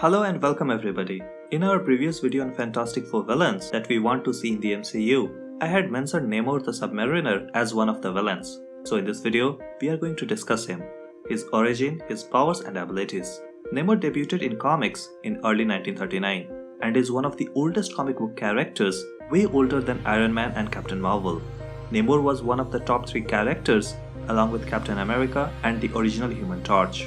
Hello and welcome everybody. In our previous video on Fantastic Four villains that we want to see in the MCU, I had mentioned Namor the Submariner as one of the villains. So in this video, we are going to discuss him, his origin, his powers and abilities. Namor debuted in comics in early 1939 and is one of the oldest comic book characters, way older than Iron Man and Captain Marvel. Namor was one of the top 3 characters along with Captain America and the original Human Torch.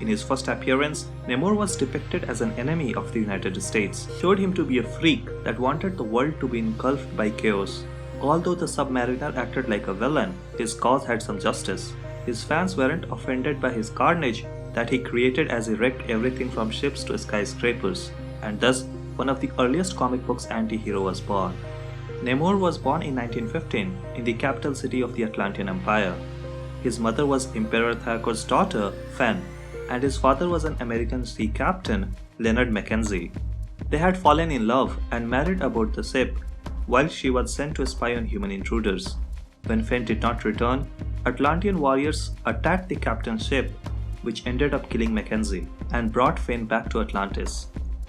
In his first appearance, Namor was depicted as an enemy of the United States, showed him to be a freak that wanted the world to be engulfed by chaos. Although the Submariner acted like a villain, his cause had some justice. His fans weren't offended by his carnage that he created as he wrecked everything from ships to skyscrapers, and thus one of the earliest comic books anti-hero was born. Namor was born in 1915 in the capital city of the Atlantean Empire. His mother was Emperor Thakur's daughter, Fen, and his father was an American sea captain, Leonard Mackenzie. They had fallen in love and married aboard the ship, while she was sent to spy on human intruders. When Fen did not return, Atlantean warriors attacked the captain's ship, which ended up killing Mackenzie, and brought Fen back to Atlantis.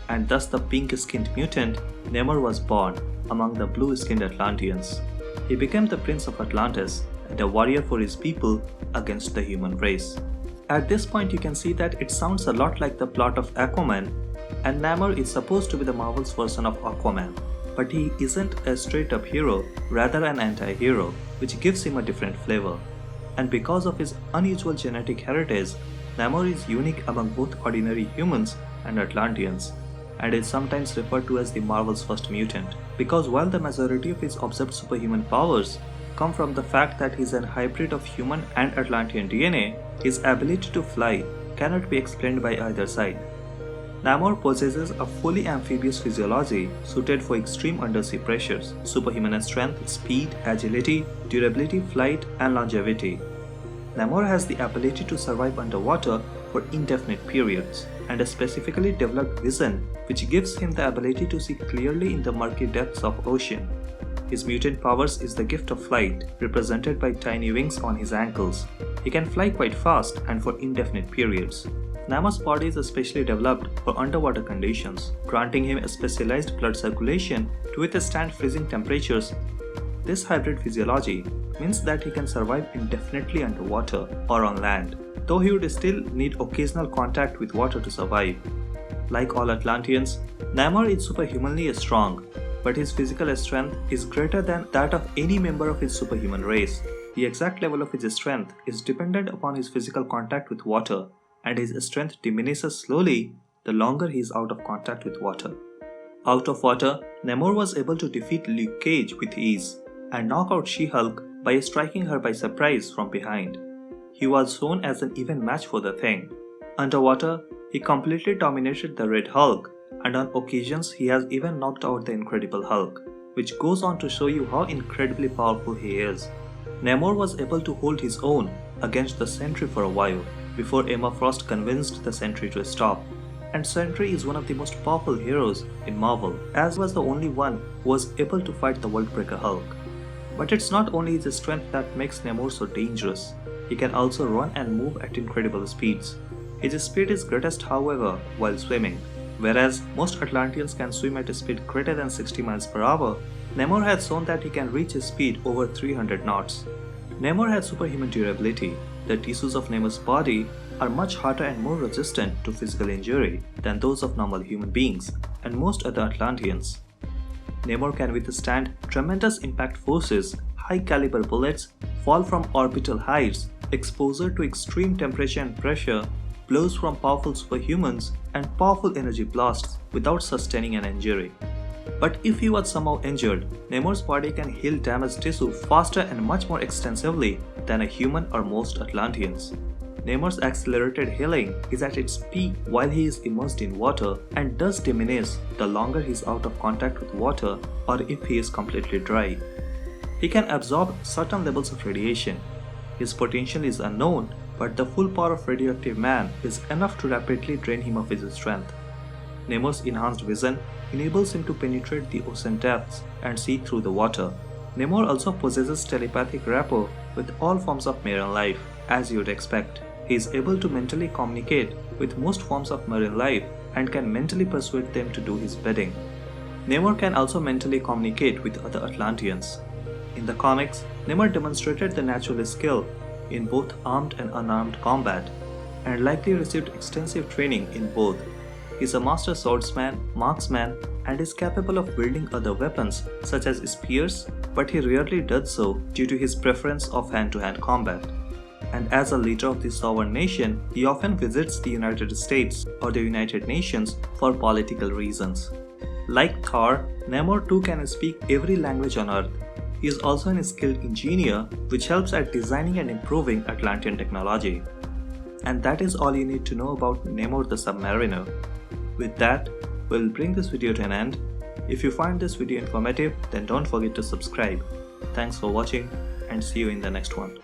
And thus the pink-skinned mutant, Namor was born among the blue-skinned Atlanteans. He became the Prince of Atlantis and a warrior for his people against the human race. At this point you can see that it sounds a lot like the plot of Aquaman, and Namor is supposed to be the Marvel's version of Aquaman, but he isn't a straight up hero, rather an anti-hero, which gives him a different flavor. And because of his unusual genetic heritage, Namor is unique among both ordinary humans and Atlanteans, and is sometimes referred to as the Marvel's first mutant, because while the majority of his observed superhuman powers come from the fact that he is a hybrid of human and Atlantean DNA, his ability to fly cannot be explained by either side. Namor possesses a fully amphibious physiology suited for extreme undersea pressures, superhuman strength, speed, agility, durability, flight, and longevity. Namor has the ability to survive underwater for indefinite periods, and a specifically developed vision which gives him the ability to see clearly in the murky depths of ocean. His mutant powers is the gift of flight, represented by tiny wings on his ankles. He can fly quite fast and for indefinite periods. Namor's body is especially developed for underwater conditions, granting him a specialized blood circulation to withstand freezing temperatures. This hybrid physiology means that he can survive indefinitely underwater or on land, though he would still need occasional contact with water to survive. Like all Atlanteans, Namor is superhumanly strong, but his physical strength is greater than that of any member of his superhuman race. The exact level of his strength is dependent upon his physical contact with water, and his strength diminishes slowly the longer he is out of contact with water. Out of water, Namor was able to defeat Luke Cage with ease and knock out She-Hulk by striking her by surprise from behind. He was shown as an even match for the Thing. Underwater, he completely dominated the Red Hulk, and on occasions he has even knocked out the Incredible Hulk, which goes on to show you how incredibly powerful he is. Namor was able to hold his own against the Sentry for a while, before Emma Frost convinced the Sentry to stop. And Sentry is one of the most powerful heroes in Marvel, as was the only one who was able to fight the Worldbreaker Hulk. But it's not only his strength that makes Namor so dangerous, he can also run and move at incredible speeds. His speed is greatest however while swimming. Whereas most Atlanteans can swim at a speed greater than 60 miles per hour, Namor has shown that he can reach a speed over 300 knots. Namor has superhuman durability. The tissues of Namor's body are much harder and more resistant to physical injury than those of normal human beings and most other Atlanteans. Namor can withstand tremendous impact forces, high caliber bullets, fall from orbital heights, exposure to extreme temperature and pressure, blows from powerful superhumans, and powerful energy blasts without sustaining an injury. But if he was somehow injured, Namor's body can heal damaged tissue faster and much more extensively than a human or most Atlanteans. Namor's accelerated healing is at its peak while he is immersed in water and does diminish the longer he is out of contact with water or if he is completely dry. He can absorb certain levels of radiation. His potential is unknown, but the full power of Radioactive Man is enough to rapidly drain him of his strength. Namor's enhanced vision enables him to penetrate the ocean depths and see through the water. Namor also possesses telepathic rapport with all forms of marine life, as you would expect. He is able to mentally communicate with most forms of marine life and can mentally persuade them to do his bidding. Namor can also mentally communicate with other Atlanteans. In the comics, Namor demonstrated the natural skill in both armed and unarmed combat, and likely received extensive training in both. He's a master swordsman, marksman, and is capable of wielding other weapons such as spears, but he rarely does so due to his preference of hand-to-hand combat. And as a leader of the sovereign nation, he often visits the United States or the United Nations for political reasons. Like Thor, Namor too can speak every language on Earth. He is also a skilled engineer, which helps at designing and improving Atlantean technology. And that is all you need to know about Namor the Submariner. With that, we'll bring this video to an end. If you find this video informative, then don't forget to subscribe. Thanks for watching and see you in the next one.